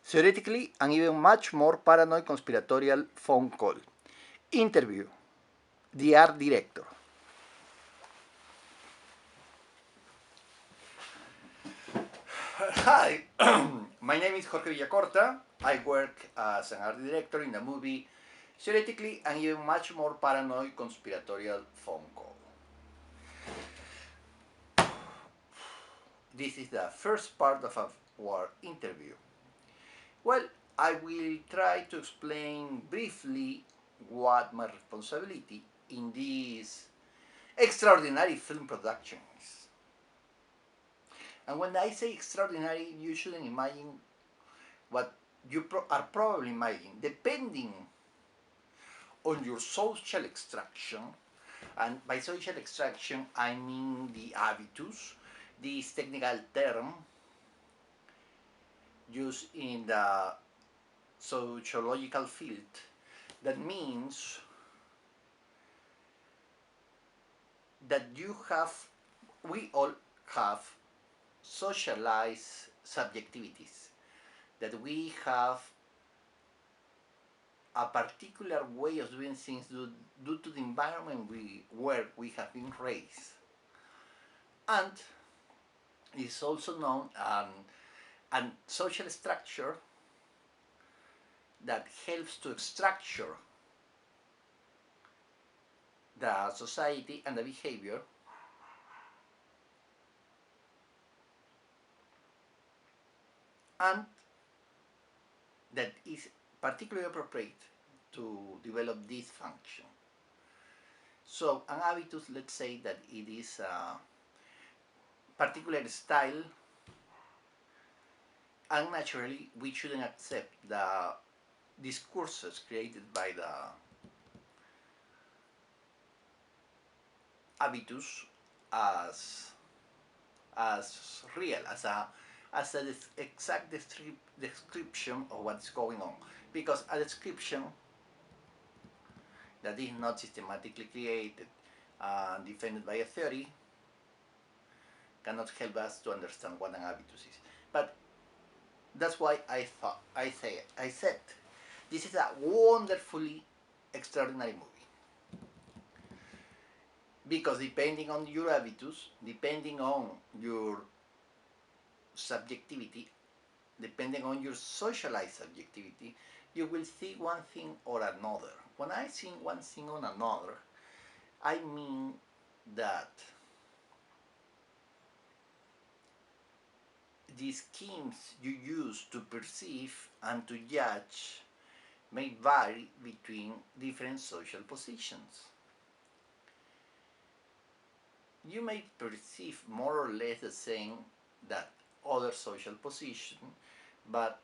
Theoretically, and even much more paranoid conspiratorial phone call. Interview. The art director. Hi, my name is Jorge Villacorta. I work as an art director in the movie Theoretically, and even much more paranoid conspiratorial phone call. This is the first part of our interview. Well, I will try to explain briefly what my responsibility in this extraordinary film production is. And when I say extraordinary, you shouldn't imagine what you are probably imagining. Depending on your social extraction, and by social extraction I mean the habitus, this technical term used in the sociological field, that means that we all have socialized subjectivities, that we have a particular way of doing things due to the environment where we have been raised. And it's also known a social structure that helps to structure the society and the behavior and that is particularly appropriate to develop this function. So an habitus, let's say that it is a particular style, and naturally we shouldn't accept the discourses created by the habitus as real, as an exact description of what's going on, because a description that is not systematically created and defended by a theory cannot help us to understand what an habitus is. But that's why I said this is a wonderfully extraordinary movie, because depending on your habitus, depending on your subjectivity, depending on your socialized subjectivity, you will see one thing or another. When I see one thing or another, I mean that the schemes you use to perceive and to judge may vary between different social positions. You may perceive more or less the same that other social position, but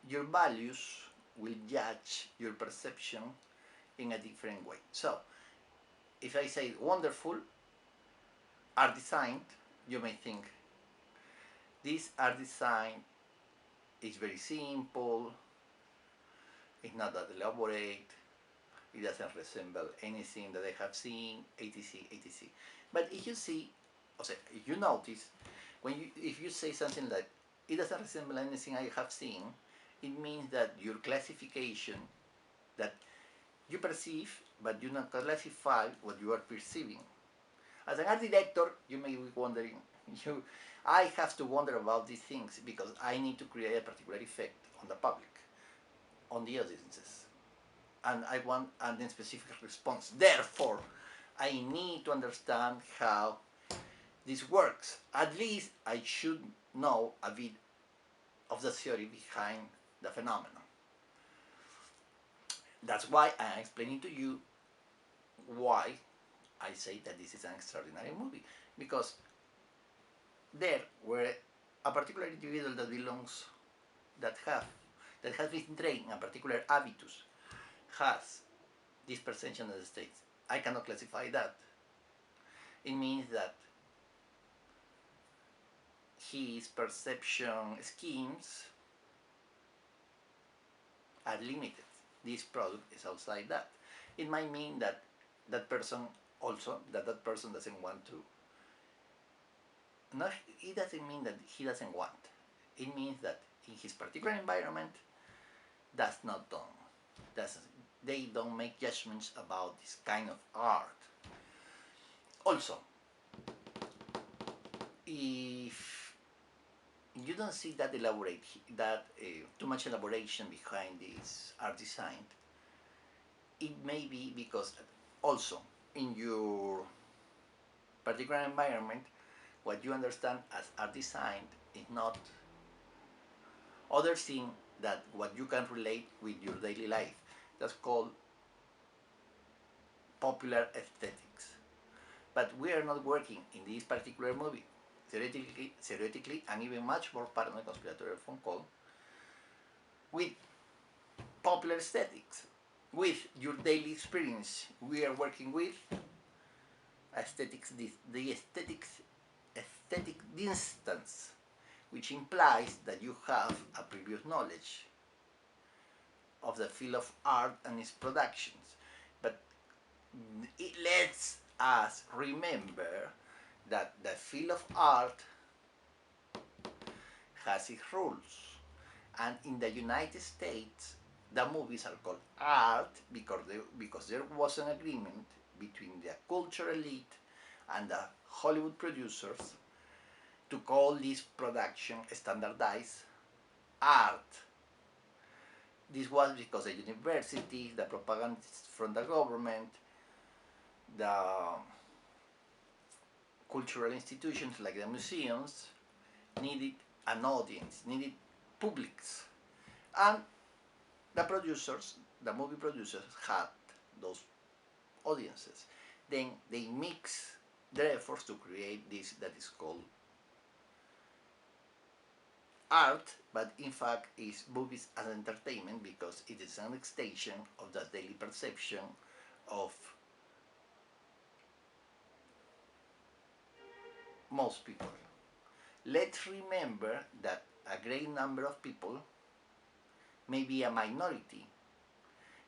your values will judge your perception in a different way. So, if I say wonderful art design, you may think this art design is very simple, it's not that elaborate, it doesn't resemble anything that I have seen, etc, etc. But if you see, if you notice, if you say something like it doesn't resemble anything I have seen, it means that your classification, that you perceive but do not classify what you are perceiving. As an art director, you may be wondering, I have to wonder about these things because I need to create a particular effect on the public, on the audiences, and I want a specific response. Therefore, I need to understand how this works. At least I should know a bit of the theory behind the phenomenon. That's why I'm explaining to you why I say that this is an extraordinary movie, because there were a particular individual that has been trained in a particular habitus, has this perception of the states. I cannot classify that. It means that his perception schemes are limited. This product is outside that. It might mean that that person doesn't want to. No, it doesn't mean that he doesn't want. It means that in his particular environment, that's not done. That's, they don't make judgments about this kind of art. Also, if you don't see that too much elaboration behind this art design, it may be because also in your particular environment, what you understand as art design is not other thing that what you can relate with your daily life. That's called popular aesthetics. But we are not working in this particular movie, theoretically, and even much more paranoid conspiratorial phone call, with popular aesthetics, with your daily experience. We are working with aesthetics, the aesthetic distance, which implies that you have a previous knowledge of the field of art and its productions. But it lets us remember that the field of art has its rules. And in the United States, the movies are called art because there was an agreement between the culture elite and the Hollywood producers to call this production standardized art. This was because the universities, the propagandists from the government, the cultural institutions like the museums needed an audience, needed publics. And the movie producers had those audiences. Then they mix their efforts to create this that is called art, but in fact is movies as entertainment because it is an extension of the daily perception of most people. Let's remember that a great number of people may be a minority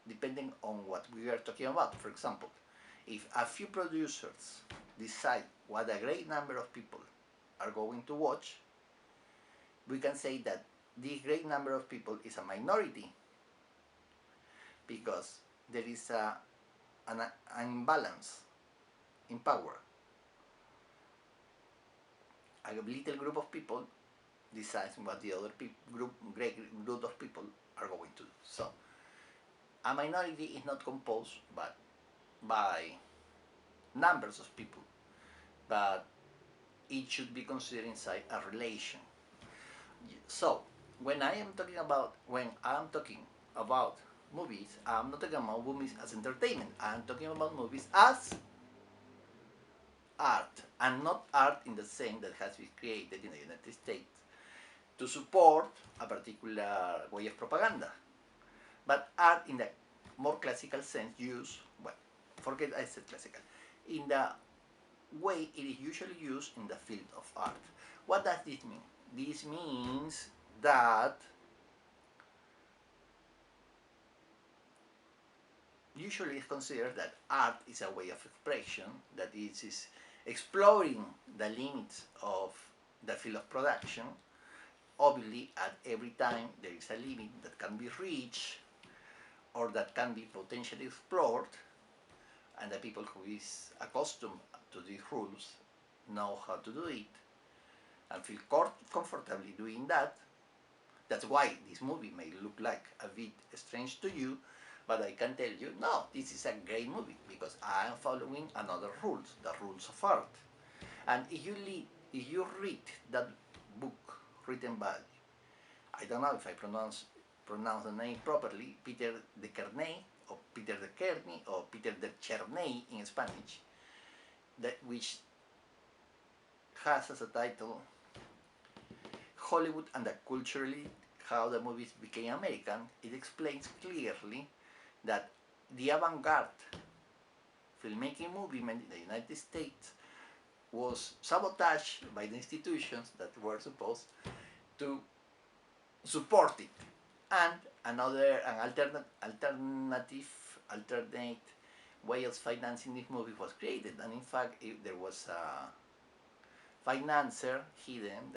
depending on what we are talking about. For example, if a few producers decide what a great number of people are going to watch, we can say that this great number of people is a minority because there is an imbalance in power. A little group of people decides what the other great group of people are going to do. So, a minority is not composed by numbers of people, but it should be considered inside a relation. So, when I'm talking about movies, I'm not talking about movies as entertainment. I'm talking about movies as art, and not art in the sense that has been created in the United States to support a particular way of propaganda, but art in the more classical sense used, well, forget I said classical, in the way it is usually used in the field of art. What does this mean? This means that usually it's considered that art is a way of expression, that it is exploring the limits of the field of production. Obviously, at every time there is a limit that can be reached or that can be potentially explored, and the people who is accustomed to these rules know how to do it and feel comfortably doing that. That's why this movie may look like a bit strange to you, but I can tell you, no, this is a great movie because I am following another rules, the rules of art. And if you read that book written by, I don't know if I pronounce the name properly, Peter de Kerney, or Peter de Kearney, or Peter de Cherney in Spanish, which has as a title Hollywood and the Culturally How the Movies Became American. It explains clearly that the avant-garde filmmaking movement in the United States was sabotaged by the institutions that were supposed to support it, and an alternate way of financing this movie was created. And in fact, there was a financier hidden